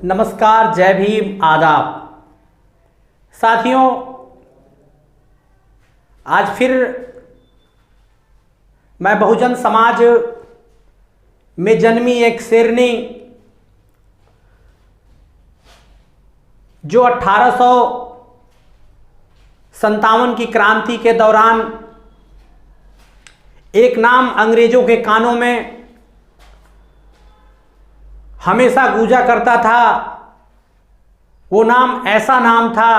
नमस्कार, जय भीम, आदाब। साथियों, आज फिर मैं बहुजन समाज में जन्मी एक शेरनी जो 1857 की क्रांति के दौरान एक नाम अंग्रेजों के कानों में हमेशा गूंजा करता था। वो नाम ऐसा नाम था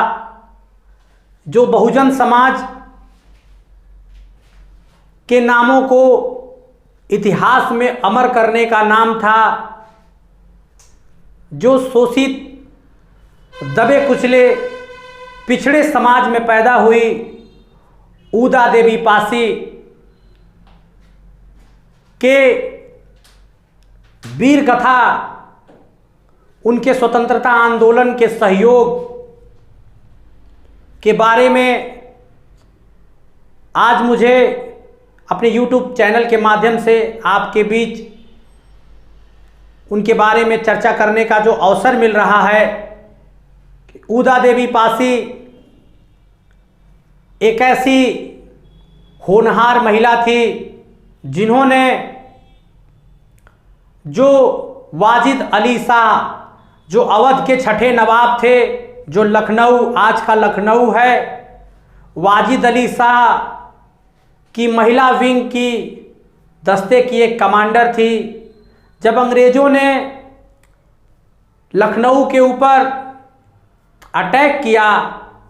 जो बहुजन समाज के नामों को इतिहास में अमर करने का नाम था, जो शोषित, दबे कुचले, पिछड़े समाज में पैदा हुई ऊदा देवी पासी के वीर कथा, उनके स्वतंत्रता आंदोलन के सहयोग के बारे में आज मुझे अपने YouTube चैनल के माध्यम से आपके बीच उनके बारे में चर्चा करने का जो अवसर मिल रहा है। ऊदा देवी पासी एक ऐसी होनहार महिला थी जिन्होंने जो वाजिद अली शाह, जो अवध के छठे नवाब थे, जो लखनऊ, आज का लखनऊ है, वाजिद अली शाह की महिला विंग की दस्ते की एक कमांडर थी। जब अंग्रेजों ने लखनऊ के ऊपर अटैक किया,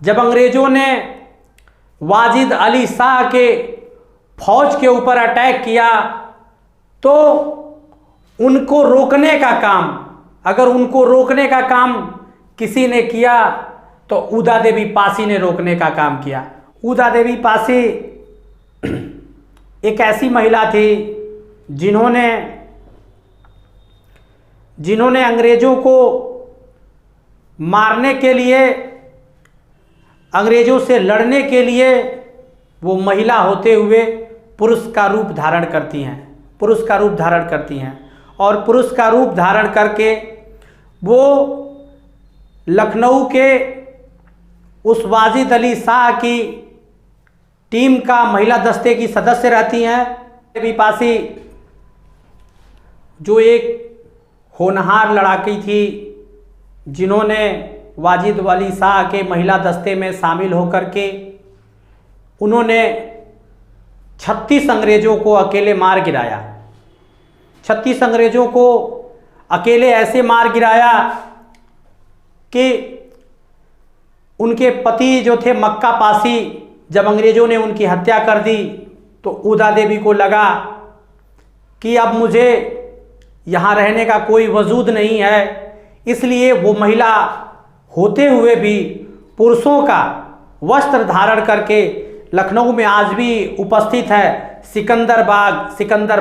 जब अंग्रेजों ने वाजिद अली शाह के फौज के ऊपर अटैक किया, तो उनको रोकने का काम, अगर उनको रोकने का काम किसी ने किया तो ऊदा देवी पासी ने रोकने का काम किया। ऊदा देवी पासी एक ऐसी महिला थी जिन्होंने अंग्रेजों को मारने के लिए, अंग्रेजों से लड़ने के लिए वो महिला होते हुए पुरुष का रूप धारण करती हैं, और पुरुष का रूप धारण करके वो लखनऊ के उस वाजिद अली शाह की टीम का महिला दस्ते की सदस्य रहती हैं। देवी पासी जो एक होनहार लड़ाकी थी, जिन्होंने वाजिद अली शाह के महिला दस्ते में शामिल होकर के उन्होंने 36 अंग्रेजों को अकेले मार गिराया। 36 अंग्रेजों को अकेले ऐसे मार गिराया कि उनके पति जो थे मक्का पासी, जब अंग्रेजों ने उनकी हत्या कर दी तो ऊदा देवी को लगा कि अब मुझे यहाँ रहने का कोई वजूद नहीं है। इसलिए वो महिला होते हुए भी पुरुषों का वस्त्र धारण करके लखनऊ में आज भी उपस्थित है सिकंदर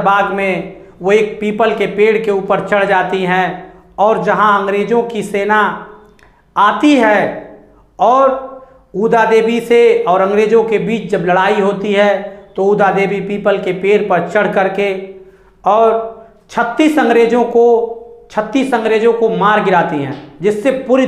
बाग में वो एक पीपल के पेड़ के ऊपर चढ़ जाती हैं, और जहां अंग्रेज़ों की सेना आती है और ऊदा देवी से और अंग्रेज़ों के बीच जब लड़ाई होती है तो ऊदा देवी पीपल के पेड़ पर चढ़ करके और 36 अंग्रेज़ों को मार गिराती हैं, जिससे पूरी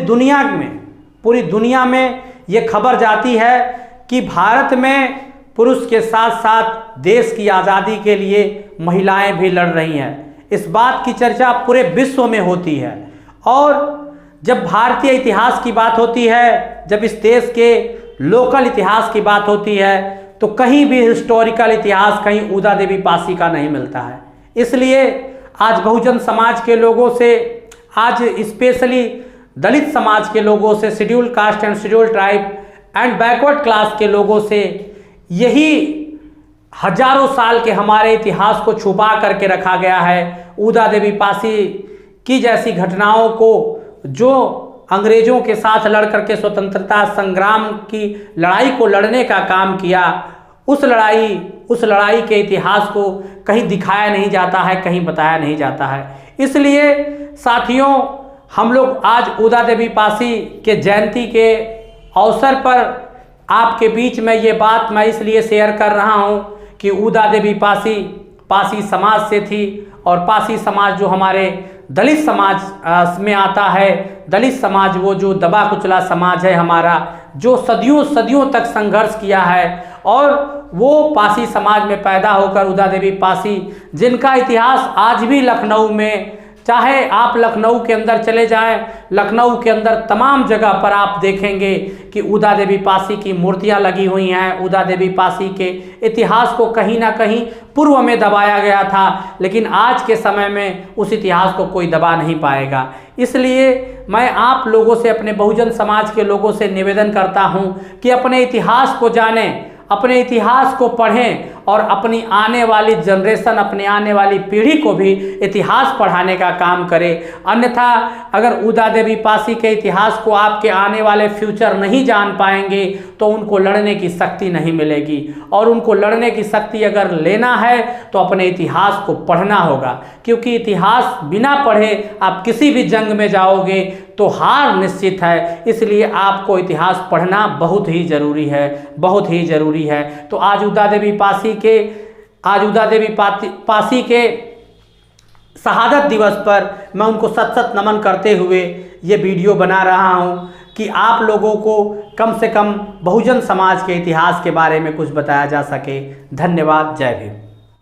दुनिया में ये खबर जाती है कि भारत में पुरुष के साथ साथ देश की आज़ादी के लिए महिलाएं भी लड़ रही हैं। इस बात की चर्चा पूरे विश्व में होती है। और जब भारतीय इतिहास की बात होती है, जब इस देश के लोकल इतिहास की बात होती है, तो कहीं भी हिस्टोरिकल इतिहास कहीं ऊदा देवी पासी का नहीं मिलता है। इसलिए आज बहुजन समाज के लोगों से, आज स्पेशली दलित समाज के लोगों से, schedule caste and schedule tribe and backward class के लोगों से यही हजारों साल के हमारे इतिहास को छुपा करके रखा गया है। ऊदा देवी पासी की जैसी घटनाओं को, जो अंग्रेजों के साथ लड़ करके स्वतंत्रता संग्राम की लड़ाई को लड़ने का काम किया, उस लड़ाई के इतिहास को कहीं दिखाया नहीं जाता है, कहीं बताया नहीं जाता है। इसलिए साथियों, हम लोग आज ऊदा देवी पासी के जयंती के अवसर पर आपके बीच में ये बात मैं इसलिए शेयर कर रहा हूँ कि ऊदा देवी पासी समाज से थी और पासी समाज जो हमारे दलित समाज में आता है। दलित समाज वो जो दबा कुचला समाज है हमारा, जो सदियों सदियों तक संघर्ष किया है, और वो पासी समाज में पैदा होकर उदा देवी पासी, जिनका इतिहास आज भी लखनऊ में, चाहे आप लखनऊ के अंदर चले जाएं, लखनऊ के अंदर तमाम जगह पर आप देखेंगे कि उदा देवी पासी की मूर्तियां लगी हुई हैं। उदा देवी पासी के इतिहास को कहीं ना कहीं पूर्व में दबाया गया था, लेकिन आज के समय में उस इतिहास को कोई दबा नहीं पाएगा। इसलिए मैं आप लोगों से, अपने बहुजन समाज के लोगों से निवेदन करता हूं कि अपने इतिहास को जानें, अपने इतिहास को पढ़ें और अपनी आने वाली जनरेशन, अपनी आने वाली पीढ़ी को भी इतिहास पढ़ाने का काम करें। अन्यथा अगर उदा देवी पासी के इतिहास को आपके आने वाले फ्यूचर नहीं जान पाएंगे तो उनको लड़ने की शक्ति नहीं मिलेगी, और उनको लड़ने की शक्ति अगर लेना है तो अपने इतिहास को पढ़ना होगा, क्योंकि इतिहास बिना पढ़े आप किसी भी जंग में जाओगे तो हार निश्चित है। इसलिए आपको इतिहास पढ़ना बहुत ही ज़रूरी है, बहुत ही ज़रूरी है। तो आज उदा देवी पासी के शहादत दिवस पर मैं उनको सत सत नमन करते हुए ये वीडियो बना रहा हूँ कि आप लोगों को कम से कम बहुजन समाज के इतिहास के बारे में कुछ बताया जा सके। धन्यवाद। जय भीम।